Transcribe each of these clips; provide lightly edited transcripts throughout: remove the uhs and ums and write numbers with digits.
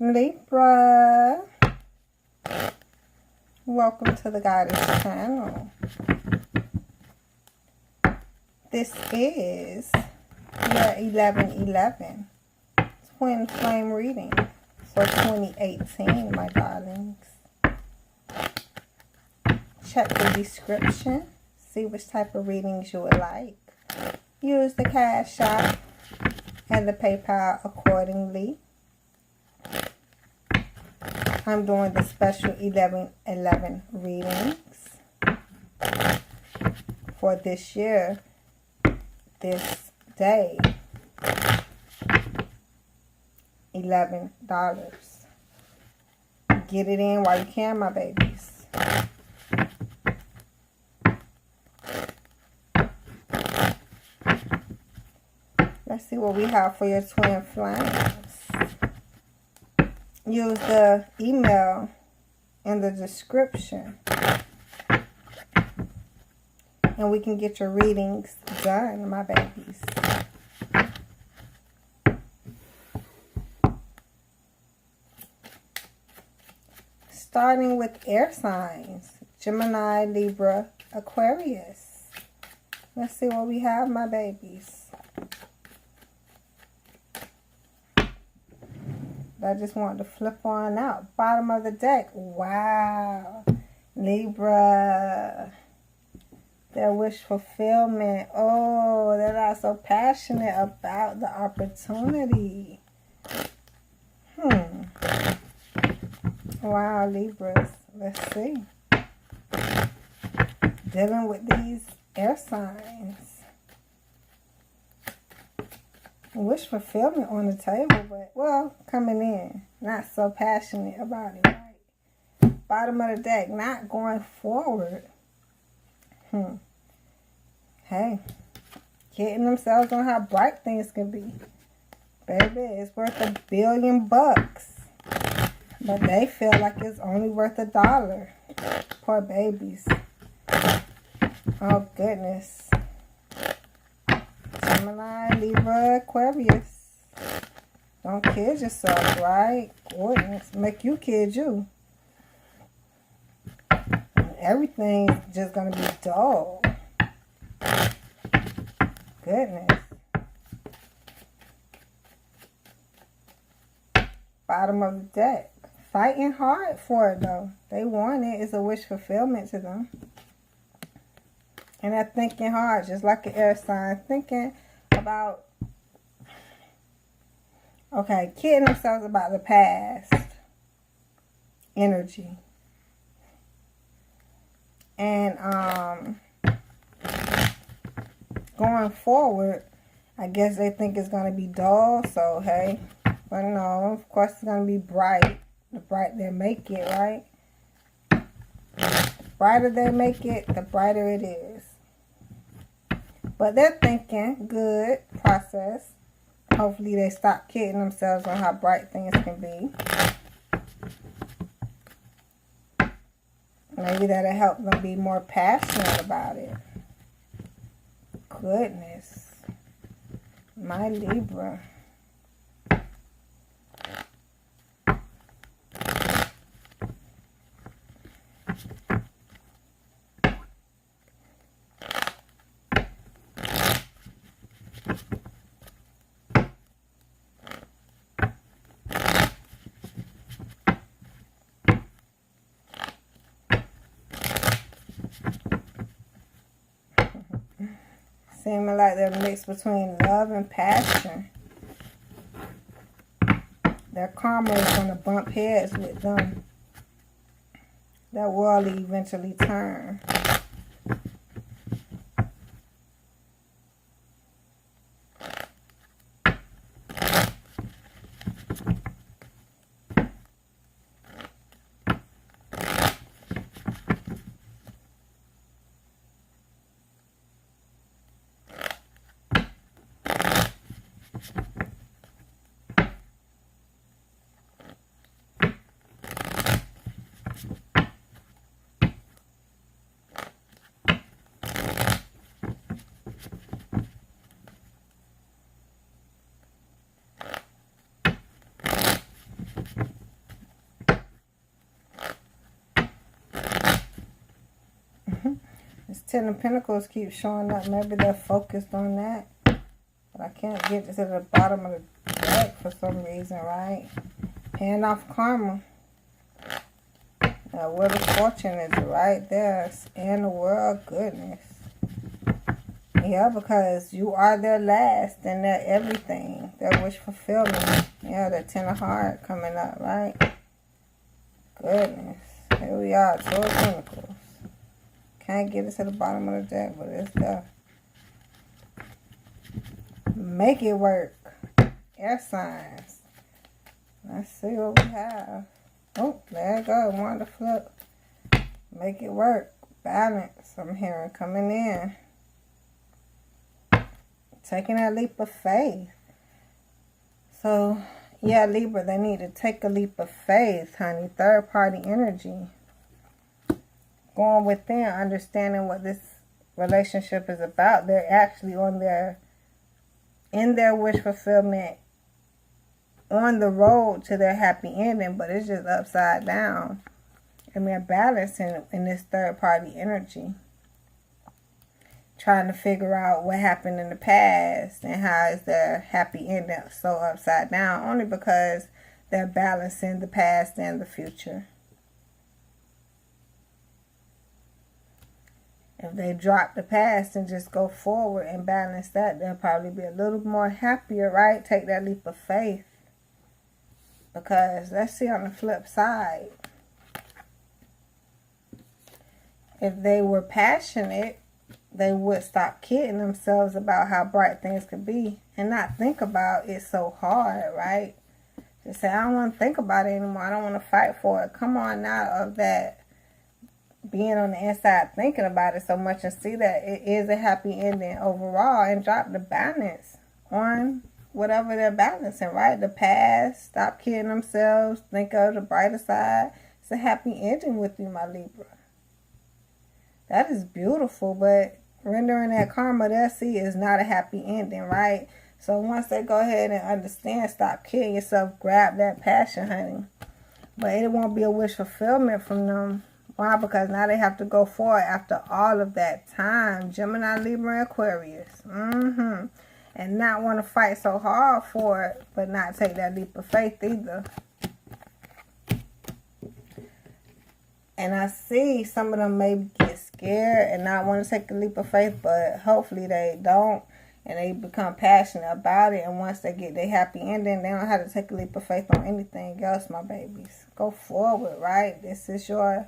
Libra, welcome to the Goddess channel. This is your 1111 twin flame reading for 2018, my darlings. Check the description, see which type of readings you would like. Use the Cash App and the PayPal accordingly. I'm doing the special 1111 readings for this year, this day. $11. Get it in while you can, my babies. Let's see what we have for your twin flames. Use the email in the description and we can get your readings done, my babies. Starting with air signs, Gemini, Libra, Aquarius. Let's see what we have, my babies. I just wanted to flip on out. Bottom of the deck. Wow. Libra. Their wish fulfillment. Oh, they're not so passionate about the opportunity. Wow, Libras. Let's see. Dealing with these air signs. Wish fulfillment on the table, but, well, coming in. Not so passionate about it, right? Bottom of the deck, not going forward. Hey, kidding themselves on how bright things can be. Baby, it's worth $1 billion. But they feel like it's only worth $1. Poor babies. Oh, goodness. Gemini, Libra, Aquarius. Don't kid yourself, right? Goodness. Make you kid you. Everything's just going to be dull. Goodness. Bottom of the deck. Fighting hard for it, though. They want it. It's a wish fulfillment to them. And they're thinking hard, just like an air sign. Thinking about, okay, kidding themselves about the past energy. And going forward, I guess they think it's going to be dull. So, hey, but no, of course it's going to be bright. The brighter they make it, right? The brighter they make it, the brighter it is. But they're thinking good process. Hopefully they stop kidding themselves on how bright things can be. Maybe that'll help them be more passionate about it. Goodness. My Libra. Seeming like they're mixed between love and passion. Their karma is going to bump heads with them. That will eventually turn. This Ten of Pentacles keeps showing up. Maybe they're focused on that. But I can't get to the bottom of the deck for some reason, right? Paying off karma. Now, Wheel of Fortune is right there. And the World, goodness. Yeah, because you are their last and their everything. Their wish fulfillment. Yeah, the Ten of Hearts coming up, right? Goodness. Here we are, Two of Pentacles. Can't get it to the bottom of the deck, but it's there. Make it work. Air signs. Let's see what we have. Oh, there you go. One to flip. Make it work. Balance, I'm hearing, coming in. Taking that leap of faith. So, yeah, Libra, they need to take a leap of faith, honey. Third party energy. Going within, understanding what this relationship is about. They're actually in their wish fulfillment, on the road to their happy ending, but it's just upside down. And they're balancing in this third party energy. Trying to figure out what happened in the past and how is their happy ending so upside down. Only because they're balancing the past and the future. If they drop the past and just go forward and balance that, they'll probably be a little more happier, right? Take that leap of faith. Because let's see on the flip side. If they were passionate, they would stop kidding themselves about how bright things could be and not think about it so hard, right? Just say, I don't want to think about it anymore. I don't want to fight for it. Come on out of that being on the inside thinking about it so much and see that it is a happy ending overall and drop the balance on whatever they're balancing, right? The past, stop kidding themselves, think of the brighter side. It's a happy ending with you, my Libra. That is beautiful, but rendering that karma, they'll see is not a happy ending, right? So once they go ahead and understand, stop kidding yourself, grab that passion, honey. But it won't be a wish fulfillment from them. Why? Because now they have to go forward after all of that time. Gemini, Libra, Aquarius. And not want to fight so hard for it, but not take that leap of faith either. And I see some of them may get scared and not want to take a leap of faith, but hopefully they don't. And they become passionate about it. And once they get their happy ending, they don't have to take a leap of faith on anything else, my babies. Go forward, right? This is your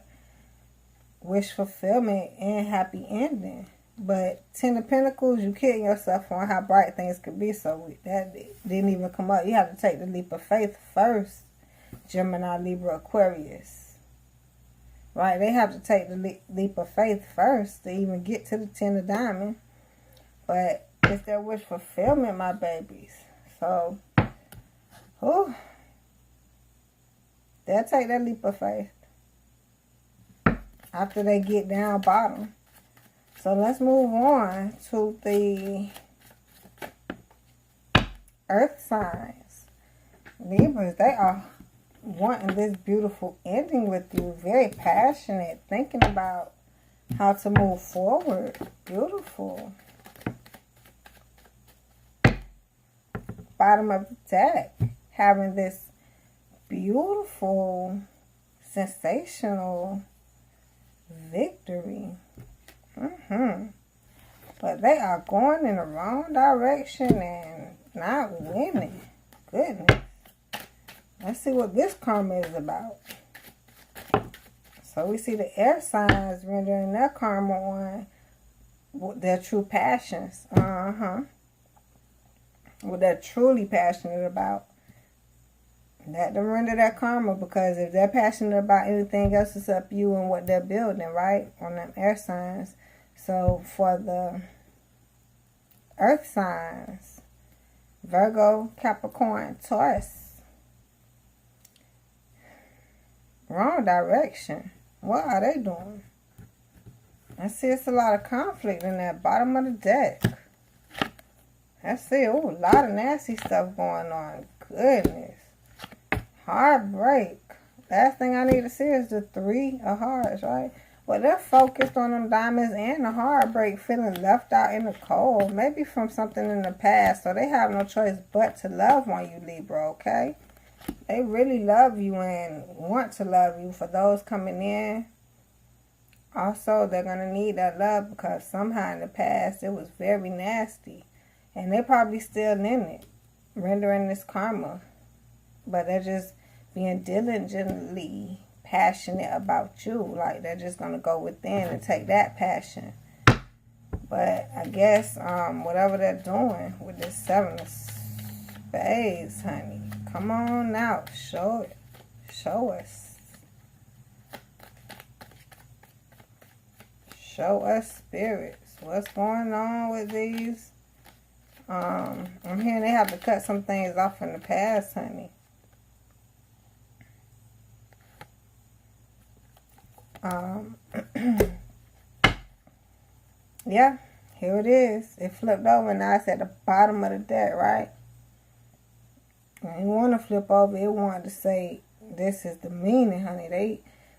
wish fulfillment and happy ending. But Ten of Pentacles, you kidding yourself on how bright things could be. So that didn't even come up. You have to take the leap of faith first. Gemini, Libra, Aquarius. Right? They have to take the leap of faith first to even get to the Ten of Diamonds. But it's their wish fulfillment, my babies. So, they'll take that leap of faith after they get down bottom. So let's move on to the earth signs. Libras, they are wanting this beautiful ending with you. Very passionate, thinking about how to move forward. Beautiful. Bottom of the deck, having this beautiful, sensational victory. But they are going in the wrong direction and not winning. Goodness. Let's see what this karma is about. So we see the air signs rendering their karma on their true passions. What they're truly passionate about. Let them render that karma, because if they're passionate about anything else, it's up you and what they're building, right? On them air signs. So for the earth signs, Virgo, Capricorn, Taurus. Wrong direction. What are they doing? I see it's a lot of conflict in that bottom of the deck. I see, a lot of nasty stuff going on. Goodness. Heartbreak. Last thing I need to see is the 3 of hearts, right? Well, they're focused on them diamonds and the heartbreak, feeling left out in the cold. Maybe from something in the past. So they have no choice but to love on you, Libra, okay? They really love you and want to love you. For those coming in, also, they're going to need that love because somehow in the past it was very nasty. And they're probably still in it, rendering this karma. But they're just being diligently passionate about you. Like, they're just going to go within and take that passion. But I guess whatever they're doing with this 7 of Spades, honey. Come on now. Show it. Show us. Show us, spirits. What's going on with these? I'm hearing they have to cut some things off in the past, honey. Yeah, here it is. It flipped over. Now it's at the bottom of the deck, right? When you want to flip over, it wanted to say, this is the meaning, honey.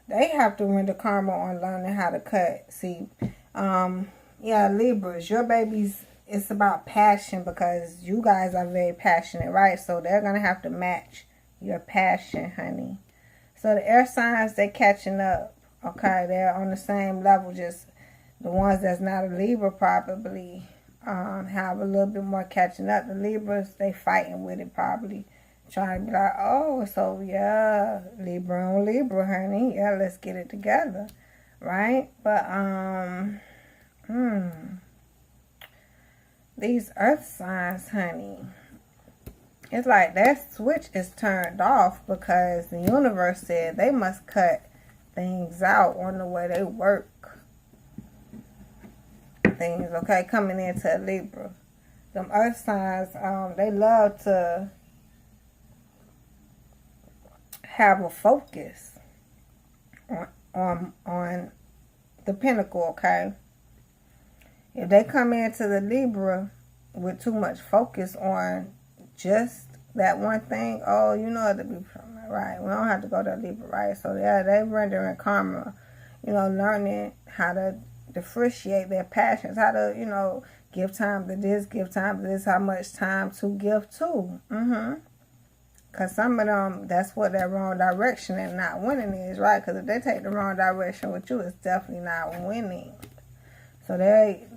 They have to render karma on learning how to cut. See, yeah, Libras, your babies, it's about passion because you guys are very passionate, right? So they're going to have to match your passion, honey. So the air signs, they're catching up. Okay, they're on the same level, just the ones that's not a Libra probably have a little bit more catching up. The Libras, they fighting with it probably. Trying to be like, oh, so yeah, Libra on Libra, honey. Yeah, let's get it together, right? But, these earth signs, honey, it's like that switch is turned off because the universe said they must cut things out on the way they work things, okay, coming into a Libra. Them earth signs, they love to have a focus on the pinnacle, okay? If they come into the Libra with too much focus on just that one thing, oh, you know the Libra, right? We don't have to go to Libra, right? So yeah, they rendering karma, you know, learning how to differentiate their passions, how to, you know, give time to this, give time to this, how much time to give to. Because some of them, that's what that wrong direction and not winning is, right? Because if they take the wrong direction with you, it's definitely not winning. So they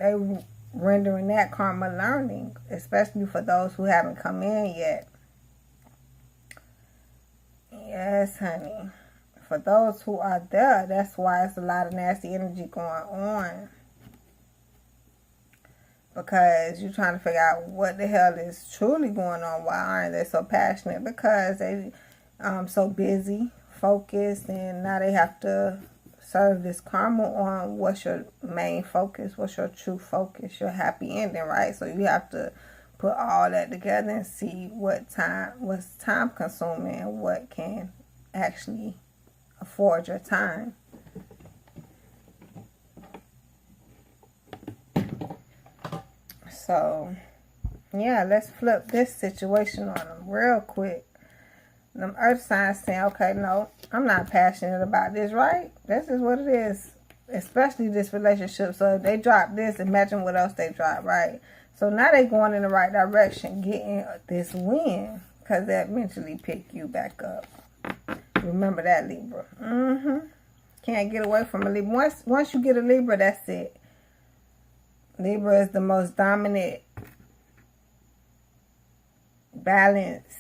rendering that karma learning, especially for those who haven't come in yet. Yes, honey. For those who are there, that's why it's a lot of nasty energy going on. Because you're trying to figure out what the hell is truly going on. Why aren't they so passionate? Because they so busy, focused, and now they have to serve this karma on what's your main focus, what's your true focus, your happy ending, right? So you have to put all that together and see what's time consuming and what can actually afford your time. So, yeah, let's flip this situation on them real quick. Them earth signs saying, okay, no, I'm not passionate about this, right? This is what it is. Especially this relationship. So if they drop this, imagine what else they drop, right? So now they going in the right direction, getting this win. Because that mentally pick you back up. Remember that, Libra. Can't get away from a Libra. Once you get a Libra, that's it. Libra is the most dominant, balanced,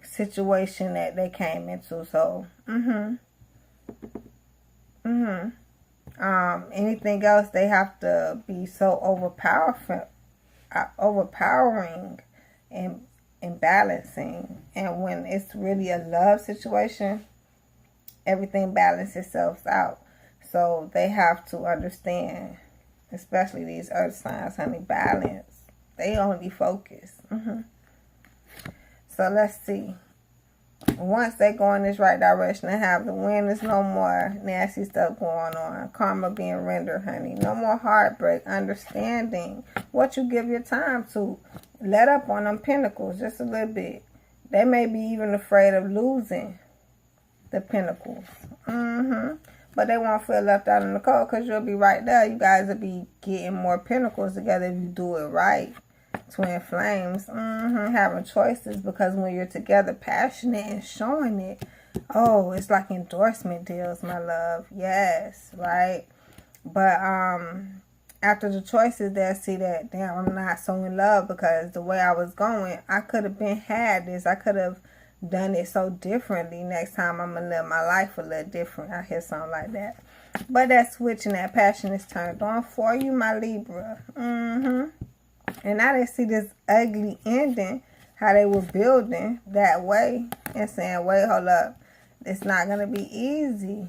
situation that they came into. So, anything else, they have to be so overpowering and balancing. And when it's really a love situation, everything balances itself out. So they have to understand, especially these earth signs, honey, balance. They only focus. So let's see. Once they go in this right direction and have the win, there's no more nasty stuff going on. Karma being rendered, honey. No more heartbreak. Understanding what you give your time to. Let up on them pinnacles just a little bit. They may be even afraid of losing. the Pentacles. But they won't feel left out in the cold because you'll be right there. You guys will be getting more Pentacles together if you do it right. Twin flames. Having choices, because when you're together, passionate and showing it, oh, it's like endorsement deals, my love. Yes, right? But after the choices, they'll see that, damn, I'm not so in love, because the way I was going, I could have had this. I could have done it so differently. Next time, I'm going to live my life a little different. I hear something like that. But that switch and that passion is turned on for you, my Libra. And now they see this ugly ending, how they were building that way, and saying, wait, hold up. It's not going to be easy.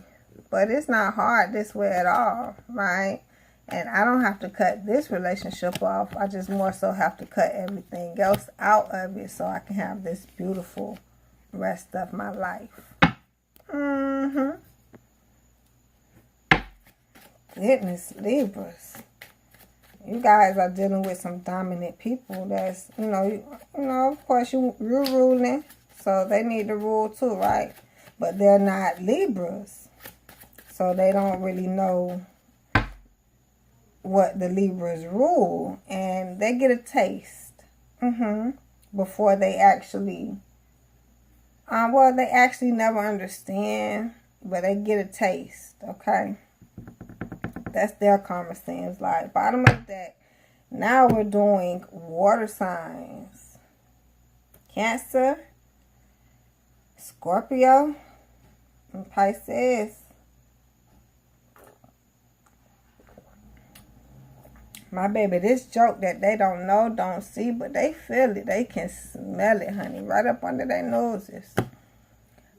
But it's not hard this way at all, right? And I don't have to cut this relationship off. I just more so have to cut everything else out of it so I can have this beautiful rest of my life. Goodness, Libras. You guys are dealing with some dominant people that's, you know, of course you're ruling, so they need to rule too, right? But they're not Libras, so they don't really know what the Libras rule, and they get a taste before they actually, well, they actually never understand, but they get a taste, okay? That's their karma seems like. Bottom of the deck. Now we're doing water signs. Cancer, Scorpio, and Pisces. My baby, this joke that they don't know, don't see, but they feel it. They can smell it, honey, right up under their noses.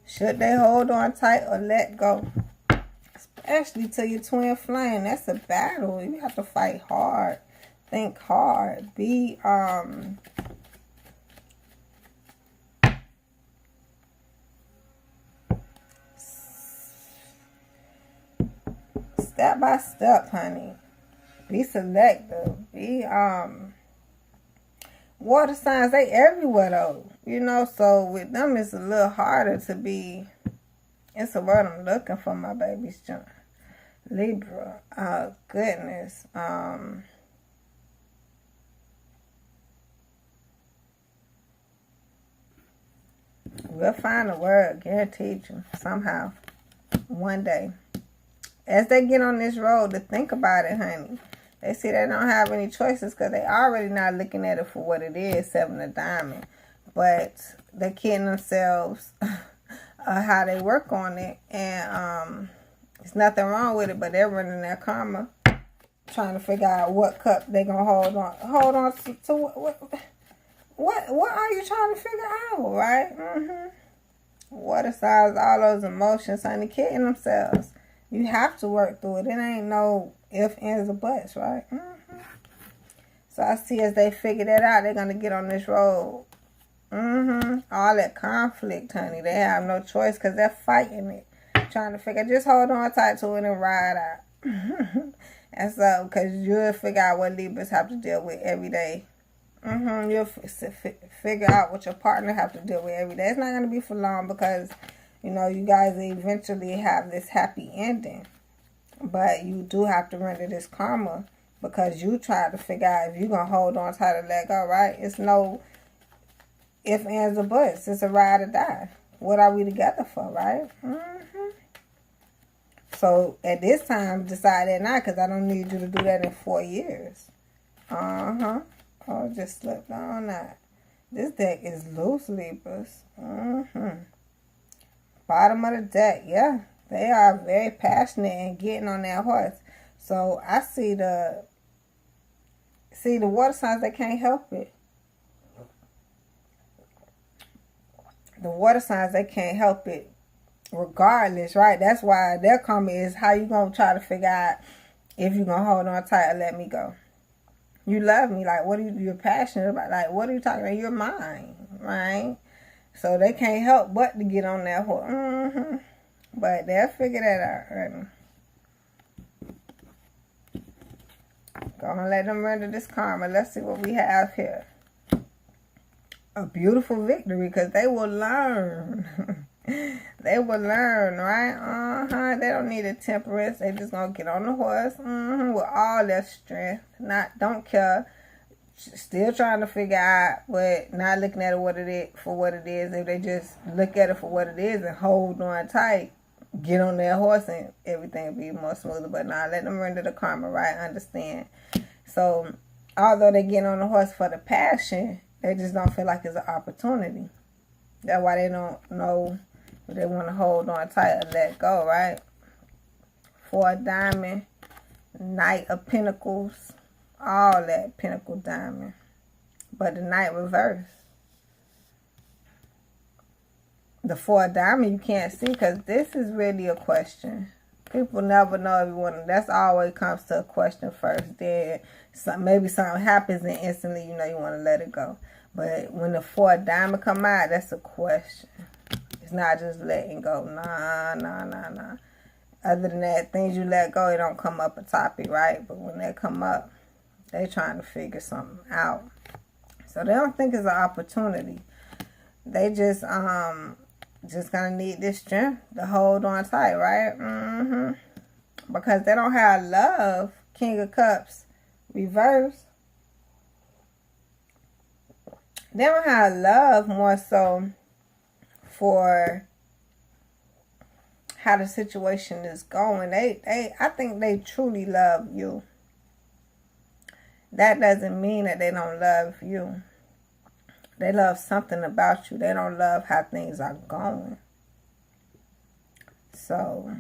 Should they hold on tight or let go? Especially to your twin flame. That's a battle. You have to fight hard. Think hard. Be, step by step, honey. Be selective. Be, water signs, they everywhere though. You know, so with them it's a little harder to be, it's a word I'm looking for, my baby's John. Libra. Oh, goodness. We'll find a word, guaranteed you, somehow, one day. As they get on this road to think about it, honey, they see they don't have any choices because they already not looking at it for what it is, 7 of diamond. But they're kidding themselves how they work on it, and there's nothing wrong with it, but they're running their karma, trying to figure out what cup they're gonna hold on to what are you trying to figure out, right? Water signs, all those emotions, honey, kidding themselves. You have to work through it. It ain't no ifs, ands, or buts, right? So I see as they figure that out, they're gonna get on this road. All that conflict, honey. They have no choice because they're fighting it. Trying to figure, just hold on tight to it and ride out. And so, because you'll figure out what Libras have to deal with every day. You'll figure out what your partner have to deal with every day. It's not going to be for long because, you know, you guys eventually have this happy ending. But you do have to render this karma because you try to figure out if you're going to hold on tight and let go, right? It's no if, ands, or buts. It's a ride or die. What are we together for, right? So, at this time, decide that now because I don't need you to do that in 4 years. Oh, just slipped on that. This deck is loose, Libras. Bottom of the deck, yeah. They are very passionate and getting on their horse. So, I see the water signs, they can't help it. The water signs, they can't help it regardless, right? That's why their karma is how you going to try to figure out if you're going to hold on tight or let me go. You love me. Like, what are you're passionate about? Like, what are you talking about? You're mine, right? So they can't help but to get on that horse. But they'll figure that out, right? Go and let them render this karma. Let's see what we have here. A beautiful victory because they will learn. They will learn, right? They don't need a temperance. They just gonna get on the horse with all their strength. Don't care. Still trying to figure out what, not looking at it for what it is. If they just look at it for what it is and hold on tight, get on their horse and everything will be more smoother. But now let them render the karma, right? Understand. So although they get on the horse for the passion, they just don't feel like it's an opportunity. That's why they don't know if they want to hold on tight or let go, right? 4 of Diamond, Knight of Pentacles, all that Pentacle Diamond. But the Knight reverse. The 4 of Diamond you can't see because this is really a question. People never know if you want to. That's always comes to a question first. Then maybe something happens and instantly you know you want to let it go. But when the 4 of Diamond come out, that's a question. It's not just letting go. Nah. Other than that, things you let go, it don't come up a topic, right? But when they come up, they trying to figure something out. So they don't think it's an opportunity. They just gonna need this strength to hold on tight, right? Because they don't have love. King of Cups, reverse. They don't have love, more so for how the situation is going. I think they truly love you. That doesn't mean that they don't love you. They love something about you. They don't love how things are going. So,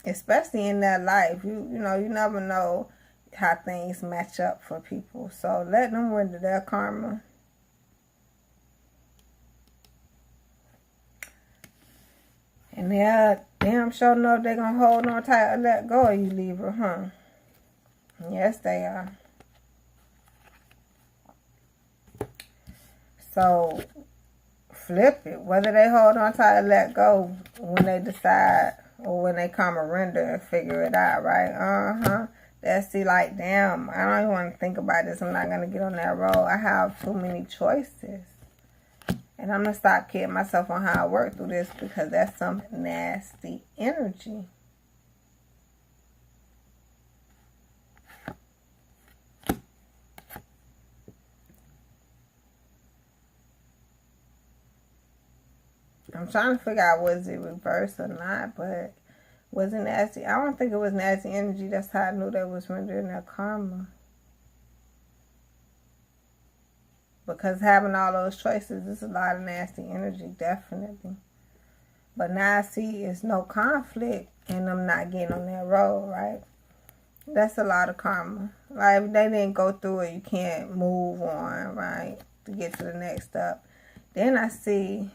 especially in that life, you know, you never know how things match up for people. So, let them render their karma. And they're damn sure know if they're going to hold on tight or let go of you, Libra, huh? Yes, they are. So, flip it. Whether they hold on tight or let go when they decide or when they come and render and figure it out, right? They'll see like, damn, I don't even want to think about this. I'm not going to get on that road. I have too many choices. And I'm going to stop kidding myself on how I work through this because that's some nasty energy. I'm trying to figure out was it reversed or not, but was it nasty? I don't think it was nasty energy. That's how I knew they was rendering their karma. Because having all those choices is a lot of nasty energy, definitely. But now I see it's no conflict and I'm not getting on that road, right? That's a lot of karma. Like, if they didn't go through it, you can't move on, right? To get to the next step. Then I see,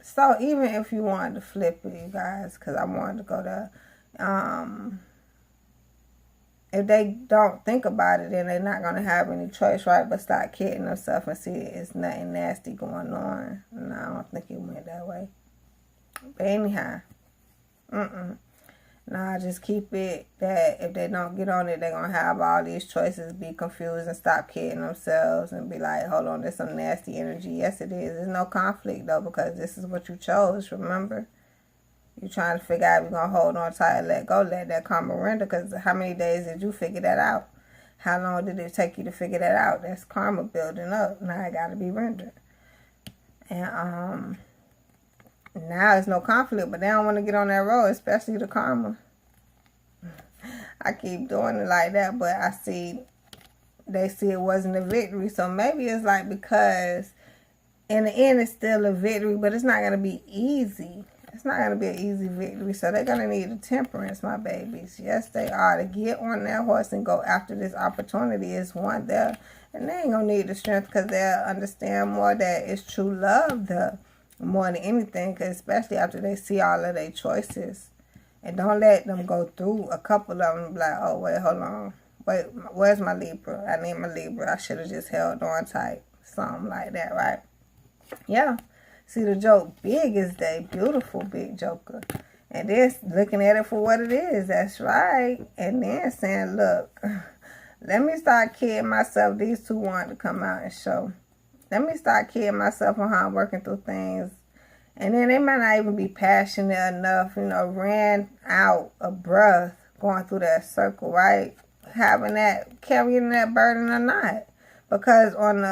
so even if you wanted to flip it, you guys, because I wanted to go to, if they don't think about it, then they're not going to have any choice, right? But start kidding themselves and see it's nothing nasty going on. No, I don't think it went that way. But anyhow, Nah, just keep it that if they don't get on it, they're going to have all these choices, be confused and stop kidding themselves and be like, hold on, there's some nasty energy. Yes, it is. There's no conflict, though, because this is what you chose, remember? You're trying to figure out if you're going to hold on tight and let go, let that karma render, because how many days did you figure that out? How long did it take you to figure that out? That's karma building up. Now it got to be rendered. And now there's no conflict, but they don't want to get on that road, especially the karma. I keep doing it like that, but I see they see it wasn't a victory. So maybe it's like because in the end it's still a victory, but it's not going to be easy. It's not going to be an easy victory. So they're going to need a temperance, my babies. Yes, they are. To get on their horse and go after this opportunity is one there. And they ain't going to need the strength because they'll understand more that it's true love there more than anything. Cause especially after they see all of their choices. And don't let them go through a couple of them and be like, oh, wait, hold on. Wait, where's my Libra? I need my Libra. I should have just held on tight. Something like that, right? Yeah. See the joke, big is they, beautiful big joker. And then looking at it for what it is, that's right. And then saying, look, let me start kidding myself. These two wanted to come out and show. let me start kidding myself on how I'm working through things. And then they might not even be passionate enough, you know, ran out of breath going through that circle, right? Having that, carrying that burden or not. Because on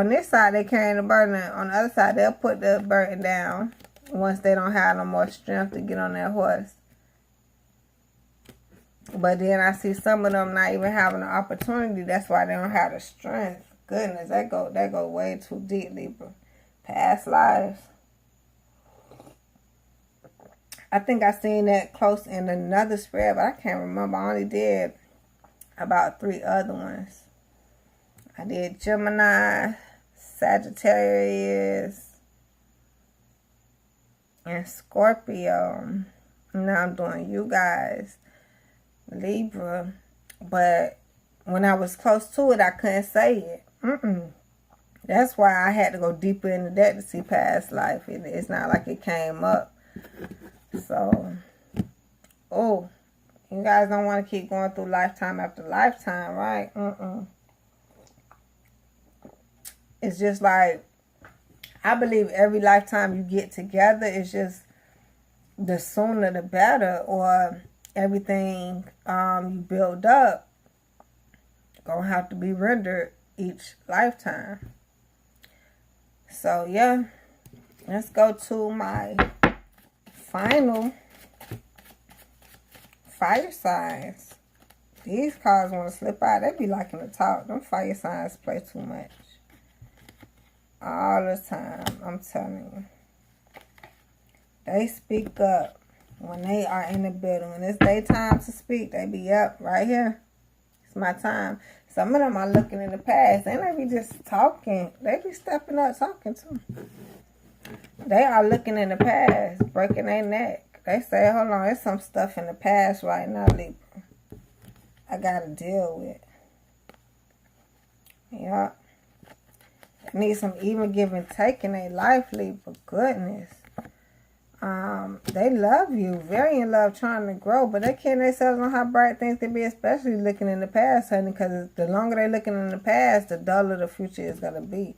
this side, they carrying the burden. On the other side, they'll put the burden down once they don't have no more strength to get on that horse. But then I see some of them not even having the opportunity. That's why they don't have the strength. Goodness, that go way too deep, Libra. Past lives. I think I seen that close in another spread, but I can't remember. I only did about 3 other ones. I did Gemini, Sagittarius, and Scorpio. Now I'm doing you guys, Libra. But when I was close to it, I couldn't say it. That's why I had to go deeper into that to see past life. It's not like it came up. So, oh, you guys don't want to keep going through lifetime after lifetime, right? It's just like, I believe every lifetime you get together, it's just the sooner the better, or everything you build up gonna have to be rendered each lifetime. So yeah, let's go to my final fire signs. These cards want to slip out. They be liking to talk. Them fire signs play too much. All the time, I'm telling you. They speak up when they are in the building. When it's their time to speak, they be up right here. It's my time. Some of them are looking in the past. And they be just talking. They be stepping up talking too. They are looking in the past, breaking their neck. They say, hold on, there's some stuff in the past right now, Libra. I got to deal with. Yup. They need some even give and take in their life, Libra. Goodness. They love you, very in love, trying to grow, but they kidding themselves on how bright things can be, especially looking in the past, honey, because the longer they're looking in the past, the duller the future is going to be.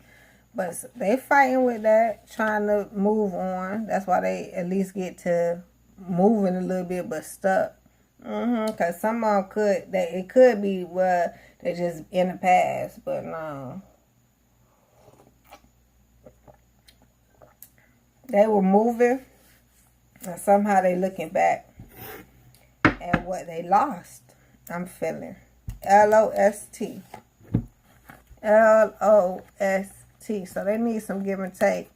But they fighting with that, trying to move on. That's why they at least get to moving a little bit, but stuck. Because some of them it could be where they're just in the past, but no. They were moving, and somehow they looking back at what they lost. I'm feeling. L-O-S-T. L-O-S-T. So they need some give and take.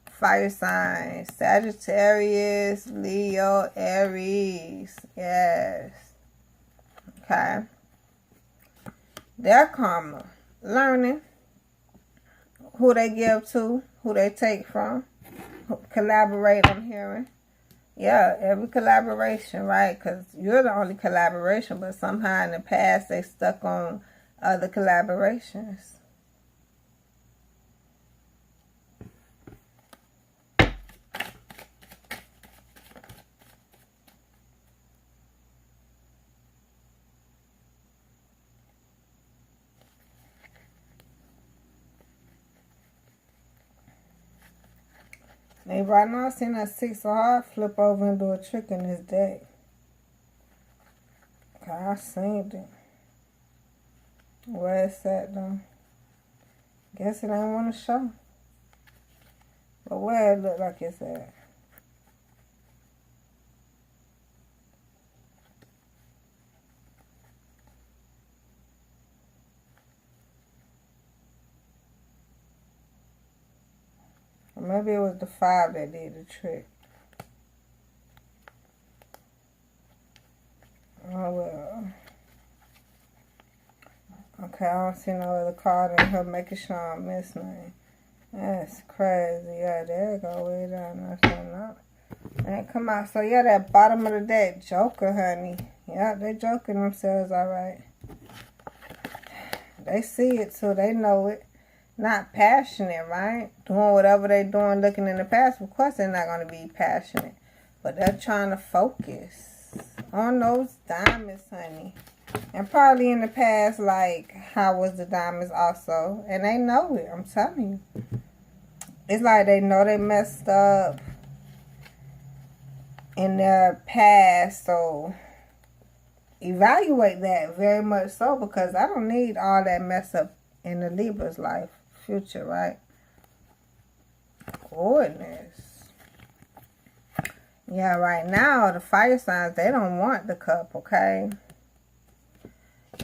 Fire signs. Sagittarius, Leo, Aries. Yes. Okay. Their karma. Learning. Who they give to. Who they take from. Collaborate, I'm hearing. Yeah, every collaboration, right? Because you're the only collaboration, but somehow in the past they stuck on other collaborations. Maybe right now I seen that 6 of hearts flip over and do a trick in this deck. Okay, I seen it. Where it's at though? Guess it ain't want to show. But where it look like it's at? Maybe it was the 5 that did the trick. Oh well. Okay, I don't see no other card in her making sure I don't miss nothing. That's crazy. Yeah, there you go. Way down. That's not. And come out. So yeah, that bottom of the deck, Joker, honey. Yeah, they joking themselves, alright. They see it too. They know it. Not passionate, right? Doing whatever they're doing, looking in the past. Of course, they're not going to be passionate. But they're trying to focus on those diamonds, honey. And probably in the past, like, how was the diamonds also? And they know it, I'm telling you. It's like they know they messed up in their past, so evaluate that very much so, because I don't need all that mess up in the Libra's life, future, right? Goodness. Yeah, right now, the fire signs, they don't want the cup, okay?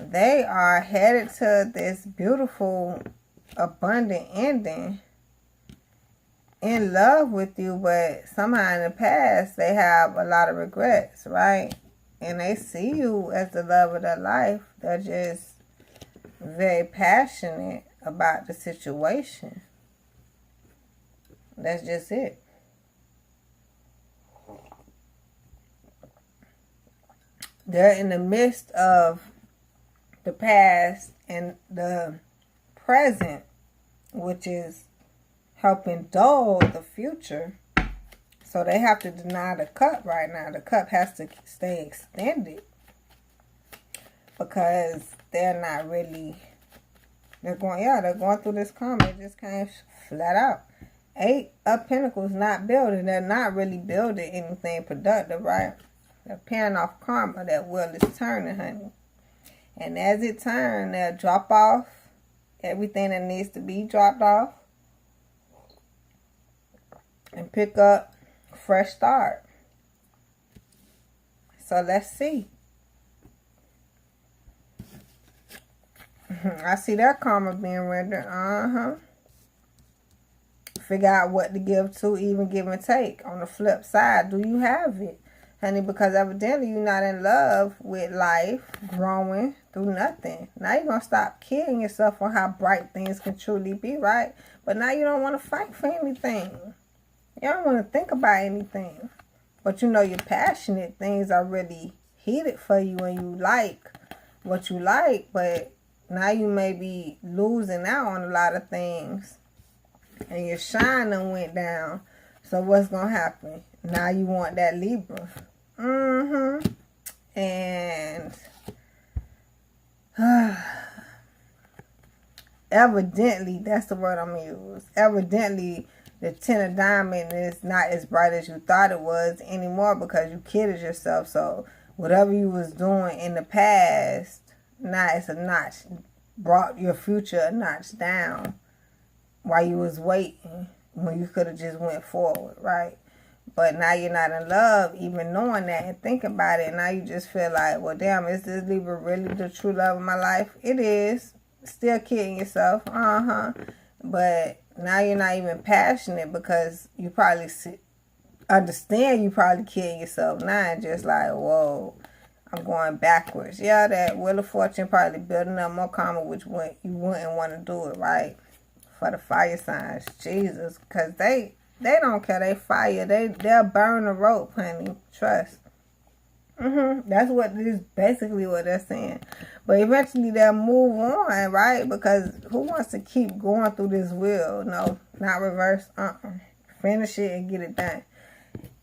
They are headed to this beautiful, abundant ending, in love with you, but somehow in the past, they have a lot of regrets, right? And they see you as the love of their life. They're just very passionate about the situation. That's just it. They're in the midst of the past and the present, which is helping dull the future. So they have to deny the cup right now. The cup has to stay extended because they're not really, they're going through this karma. It just came flat out. 8 of Pentacles, not building. They're not really building anything productive, right? They're paying off karma. That wheel is turning, honey. And as it turns, they'll drop off everything that needs to be dropped off and pick up fresh start. So let's see. I see their karma being rendered. Figure out what to give to, even give and take. On the flip side, do you have it, honey? Because evidently you're not in love with life, growing through nothing. Now you're going to stop kidding yourself on how bright things can truly be, right? But now you don't want to fight for anything. You don't want to think about anything. But you know you're passionate. Things are really heated for you and you like what you like. But now you may be losing out on a lot of things. And your shine done went down. So what's going to happen? Now you want that Libra. And evidently, that's the word I'm going to use. Evidently, the 10 of diamond is not as bright as you thought it was anymore because you kidded yourself. So whatever you was doing in the past, now it's a notch, brought your future a notch down while you was waiting when you could have just went forward, right? But now you're not in love, even knowing that and thinking about it. Now you just feel like, well, damn, is this Libra really the true love of my life? It is. Still kidding yourself. But now you're not even passionate because you probably understand you probably kidding yourself now and just like, whoa, I'm going backwards. Yeah, that Wheel of Fortune probably building up more karma, which you wouldn't want to do it, right? For the fire signs, Jesus, because they don't care. They fire. They'll burn the rope, honey. Trust. That's what this basically what they're saying. But eventually they'll move on, right? Because who wants to keep going through this wheel? No, not reverse. Finish it and get it done.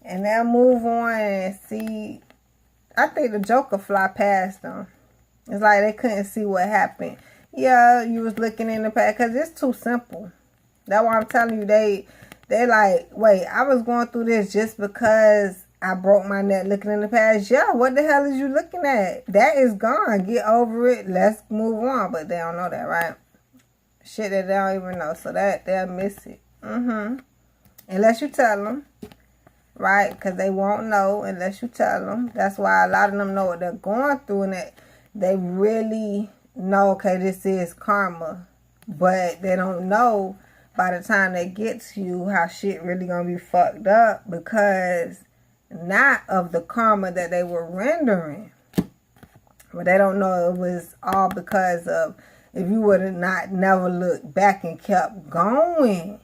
And they'll move on and see. I think the Joker fly past them. It's like they couldn't see what happened. Yeah, you was looking in the past because it's too simple. That's why I'm telling you, they like, wait, I was going through this just because I broke my neck looking in the past. Yeah, what the hell is you looking at? That is gone. Get over it. Let's move on. But they don't know that, right? Shit that they don't even know. So that they'll miss it. Unless you tell them. Right? Because they won't know unless you tell them. That's why a lot of them know what they're going through. And that they really know, okay, this is karma. But they don't know by the time they get to you how shit really going to be fucked up. Because not of the karma that they were rendering. But they don't know it was all because of if you would have not never looked back and kept going.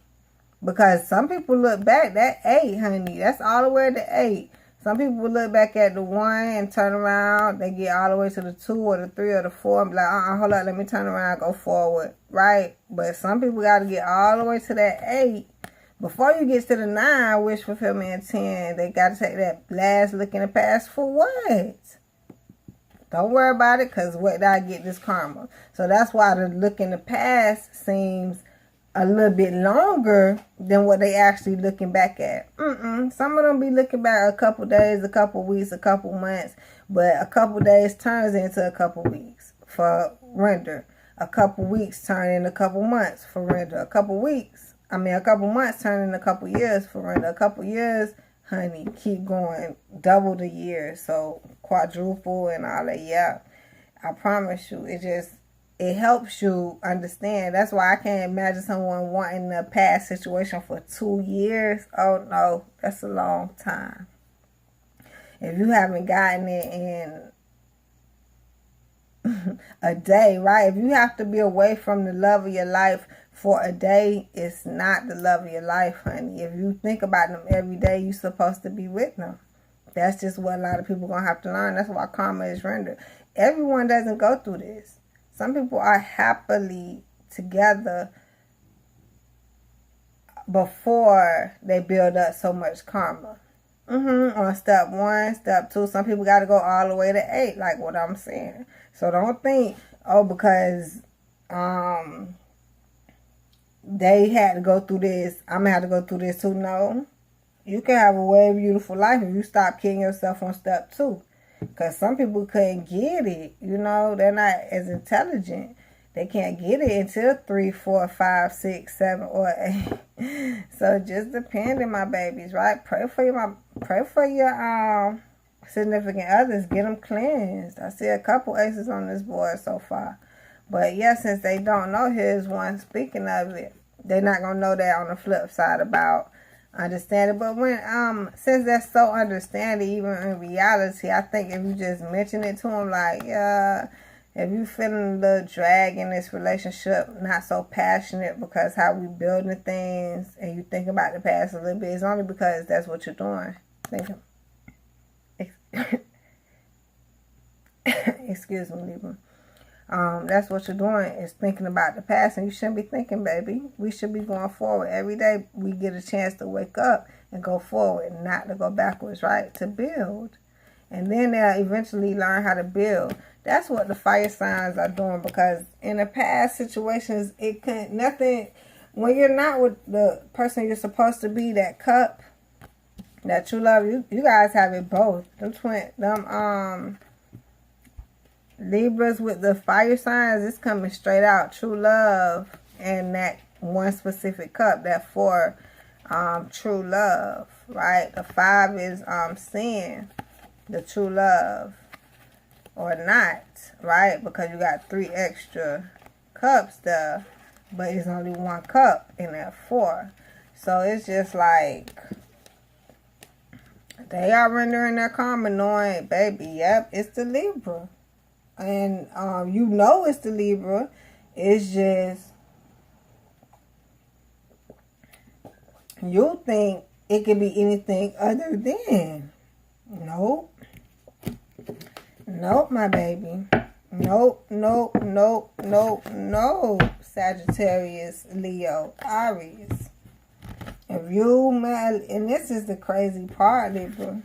Because some people look back, that 8, honey, that's all the way to 8. Some people look back at the 1 and turn around. They get all the way to the 2 or the 3 or the 4 and be like, hold up, let me turn around and go forward. Right? But some people got to get all the way to that 8. Before you get to the 9, wish fulfillment 10, they got to take that last look in the past for what? Don't worry about it, because what did I get this karma? So that's why the look in the past seems a little bit longer than what they actually looking back at. Some of them be looking back a couple days, a couple weeks, a couple months, but a couple days turns into a couple weeks for render. A couple weeks turn into a couple months for render. A couple months turn into a couple years for render. A couple years, honey, keep going, double the years, so quadruple and all that. Yeah, I promise you, it helps you understand. That's why I can't imagine someone wanting a past situation for 2 years. Oh no, that's a long time. If you haven't gotten it in a day, right? If you have to be away from the love of your life for a day, it's not the love of your life, honey. If you think about them every day, you're supposed to be with them. That's just what a lot of people going to have to learn. That's why karma is rendered. Everyone doesn't go through this. Some people are happily together before they build up so much karma. On step 1, step 2, some people got to go all the way to 8, like what I'm saying. So don't think, oh, because they had to go through this, I'm going to have to go through this too. No. You can have a way beautiful life if you stop killing yourself on step 2. Because some people couldn't get it. You know, they're not as intelligent. They can't get it until 3, 4, 5, 6, 7, or 8. So just depending, my babies, right? Pray for your significant others. Get them cleansed. I see a couple aces on this board so far. But yeah, since they don't know, here's one speaking of it. They're not going to know that on the flip side about understanding. But when since they're so understanding, even in reality, I think if you just mention it to them, like, yeah, if you feeling a little drag in this relationship, not so passionate because how we building things, and you think about the past a little bit, it's only because that's what you're doing. Excuse me, Libra. That's what you're doing, is thinking about the past, and you shouldn't be thinking, baby. We should be going forward. Every day we get a chance to wake up and go forward, not to go backwards, right? To build. And then they'll eventually learn how to build. That's what the fire signs are doing, because in the past situations, it couldn't, nothing, when you're not with the person you're supposed to be, that cup, that true love, you guys have it both. Them Libras with the fire signs, it's coming straight out. True love and that one specific cup, that 4, true love, right? The 5 is sin, the true love, or not, right? Because you got 3 extra cups there, but it's only 1 cup in that 4. So it's just like they are rendering their karma, knowing, baby, yep, it's the Libra. And you know it's the Libra. It's just you think it could be anything other than. Nope. Nope, my baby. Nope, nope, nope, nope, nope. Sagittarius, Leo, Aries. If you, and this is the crazy part, Libra,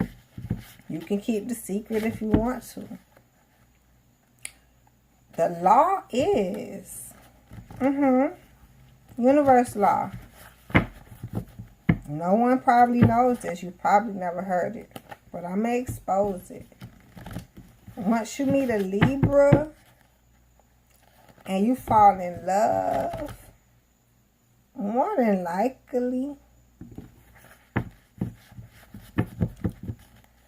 you can keep the secret if you want to. The law is, universe law. No one probably knows this. You probably never heard it. But I'm going to expose it. Once you meet a Libra and you fall in love, more than likely, I'm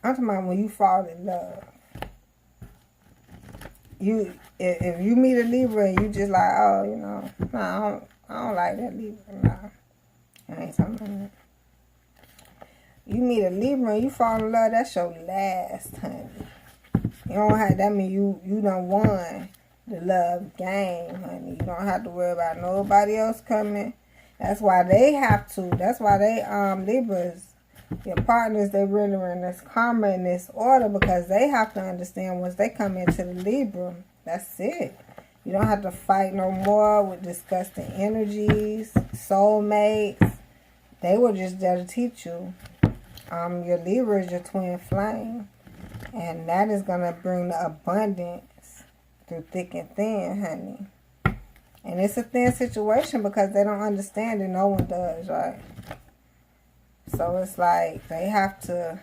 talking about when you fall in love. If you meet a Libra and you just like, oh, you know, no, I don't like that Libra. No, I ain't talking about that. You meet a Libra and you fall in love, that's your last, honey. You don't have, that mean you done won the love game, honey. You don't have to worry about nobody else coming. That's why they have to. That's why they, Libras, your partners, they really in this karma in this order, because they have to understand once they come into the Libra, that's it. You don't have to fight no more with disgusting energies, soulmates. They were just there to teach you. Your Libra is your twin flame. And that is going to bring the abundance through thick and thin, honey. And it's a thin situation because they don't understand it. No one does, right? So it's like they have to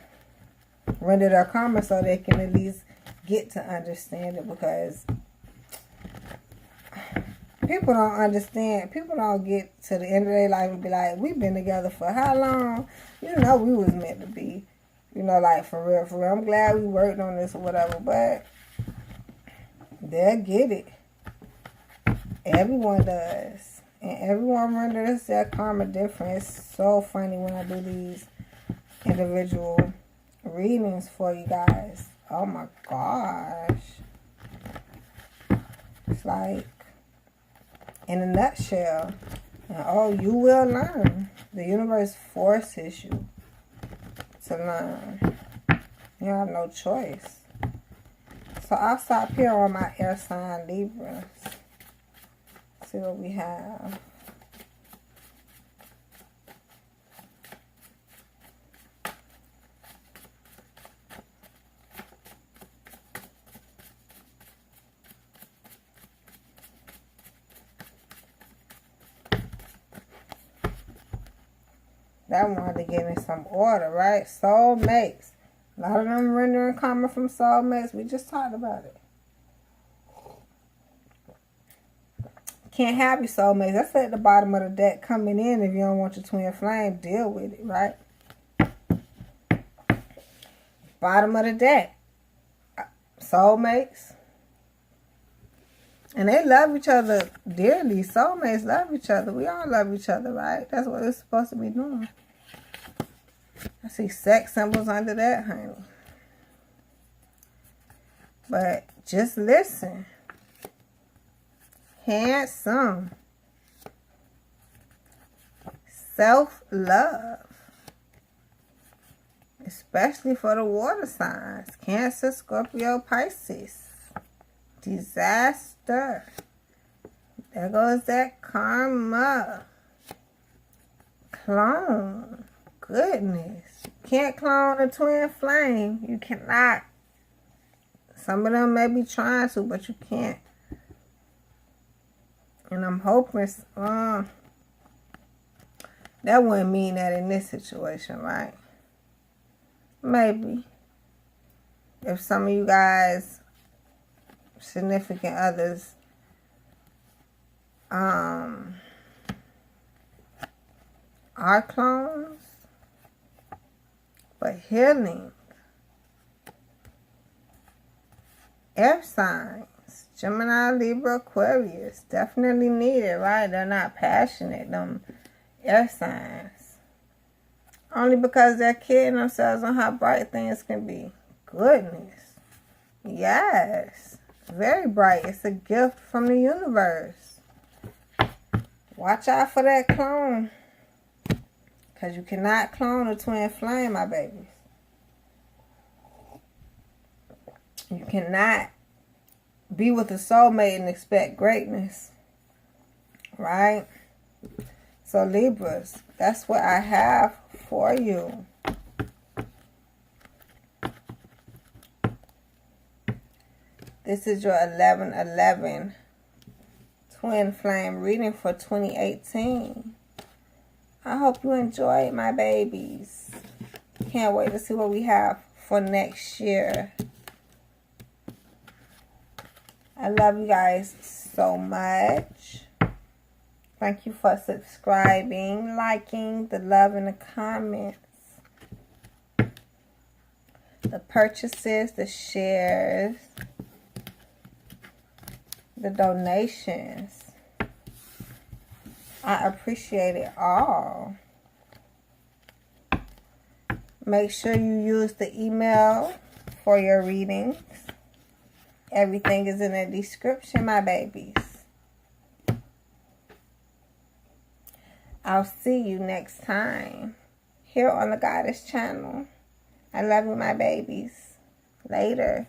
render their karma so they can at least get to understand it, because people don't understand. People don't get to the end of their life and be like, we've been together for how long? You know we was meant to be. You know, like, for real, for real. I'm glad we worked on this or whatever, but they'll get it. Everyone does. And everyone renders their karma different. It's so funny when I do these individual readings for you guys. Oh my gosh. It's like, in a nutshell. And oh, you will learn. The universe forces you to learn. You have no choice. So I'll stop here on my air sign Libras. See what we have. That wanted to get in some order, right? Soulmates. A lot of them rendering karma from soulmates. We just talked about it. Can't have your soulmates. That's at the bottom of the deck coming in. If you don't want your twin flame, deal with it, right? Bottom of the deck. Soulmates. And they love each other dearly. Soulmates love each other. We all love each other, right? That's what we're supposed to be doing. I see sex symbols under that, honey. But just listen. Handsome. Self-love. Especially for the water signs. Cancer, Scorpio, Pisces. Disaster. There goes that karma. Clone. Goodness. Can't clone a twin flame. You cannot. Some of them may be trying to, but you can't. And I'm hoping that wouldn't mean that in this situation, right? Maybe. If some of you guys, significant others, are clones, but healing. Air signs, Gemini, Libra, Aquarius, definitely needed, right? They're not passionate, them air signs. Only because they're kidding themselves on how bright things can be. Goodness. Yes. Very bright. It's a gift from the universe. Watch out for that clone. Because you cannot clone a twin flame, my babies. You cannot be with a soulmate and expect greatness. Right? So Libras, that's what I have for you. This is your 11/11 twin flame reading for 2018. I hope you enjoyed, my babies. Can't wait to see what we have for next year. I love you guys so much. Thank you for subscribing, liking, the love in the comments, the purchases, the shares, the donations. I appreciate it all. Make sure you use the email for your readings. Everything is in the description, my babies. I'll see you next time here on the Goddess channel. I love you, my babies. Later.